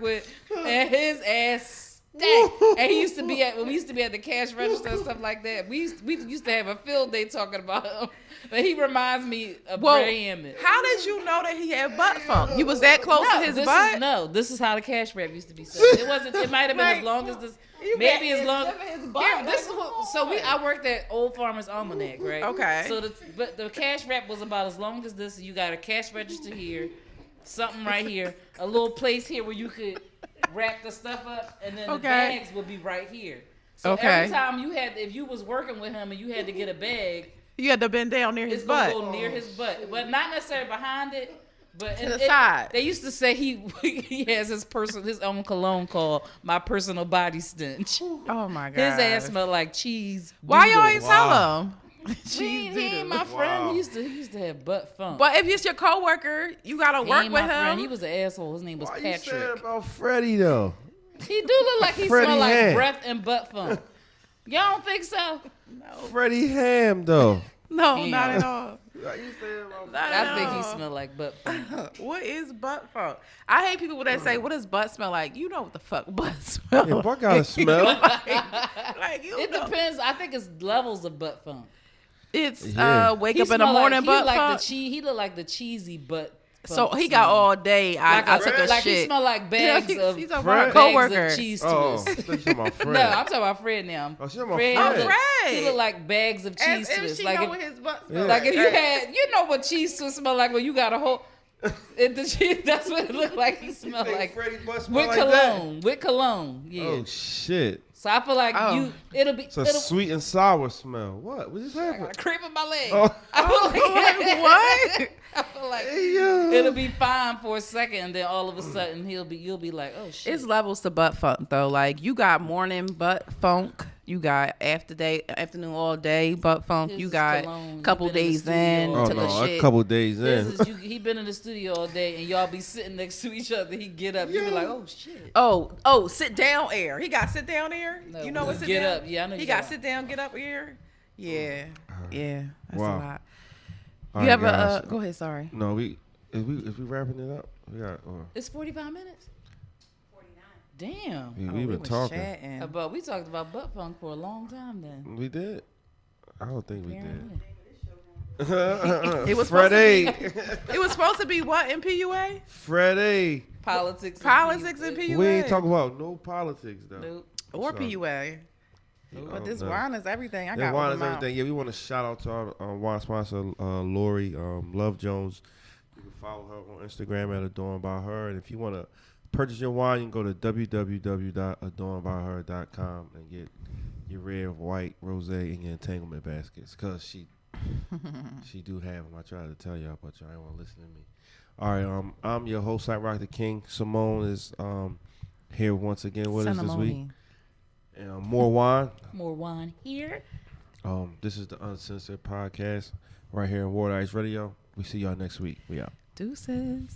with, and his ass stank. And he used to be when we used to be at the cash register and stuff like that. We used to have a field day talking about him. But he reminds me of Fred Hammond. How did you know that he had butt funk? You was that close to his butt? This is how the cash rep used to be served. It might have been as long as this. Maybe as long. Yeah, this is what. I worked at Old Farmer's Almanac, right? Okay. So the cash wrap was about as long as this. You got a cash register here, something right here, a little place here where you could wrap the stuff up, and then the bags would be right here. So every time if you was working with him and you had to get a bag, you had to bend down near his butt. It's gonna go near his butt, but not necessarily behind it. But to the side. They used to say he has his own cologne called My Personal Body Stench. Oh my god. His ass smelled like cheese. Why you always tell him? He ain't my friend. He used to have butt funk. But if it's your coworker, you gotta work with him. Friend. He was an asshole. His name was Patrick. You said about Freddie though? He do look like he smell like breath and butt funk. Y'all don't think so? No. Freddie Ham though. No, not at all. I think he smell like butt funk. What is butt funk? I hate people that say, "What does butt smell like?" You know what the fuck butt smell? Yeah, butt gotta smell. It depends. I think it's levels of butt funk. It's wake up in the morning butt funk. He look like the cheesy butt. So he got all day. I took a shit. He smell like bags of he's a coworker. Cheese twists. No, I'm talking about Fred now. Oh, she's Fred. He look like bags of cheese twists. Like know what his butt smell like if you had, you know what cheese twists smell like when you got a whole. That's what it looked like. He smelled like with cologne. Yeah. Oh shit. So I feel like it'll be. It's a sweet and sour smell. What just happened? Creep in my leg. What? I feel like it'll be fine for a second, and then all of a sudden you'll be like, oh shit. It's levels to butt funk though. Like you got morning butt funk. You got afternoon all day butt funk. You got a couple days in. A couple days in. He been in the studio all day, and y'all be sitting next to each other. He get up, you be like, oh shit. Oh, sit down air. He got sit down air. No, you know what sit get down? Up? Yeah, I know. He got sit down, get up air. Yeah, that's a lot. All you right, ever go ahead? Sorry. No, is we wrapping it up? We got. It's 45 minutes. Damn. Yeah, we been talking. We talked about butt funk for a long time then. We did? I don't think we did. It was Freddie. It was supposed to be what in PUA? Freddie. Politics and PUA. We ain't talking about no politics though. Nope. Or PUA. But this wine is everything. I got wine is out. everything. Yeah, we want to shout out to our wine sponsor, Lori Love Jones. You can follow her on Instagram at Adorned by Her. And if you want to purchase your wine, you can go to www.adornedbyher.com and get your red, white, rosé, and your entanglement baskets. Because she do have them. I tried to tell y'all, but y'all ain't want to listen to me. All right, I'm your host, Like Rock the King. Simone is here once again with us this week. And more wine. More wine here. This is the Uncensored Podcast right here in Water Ice Radio. We see y'all next week. We out. Deuces.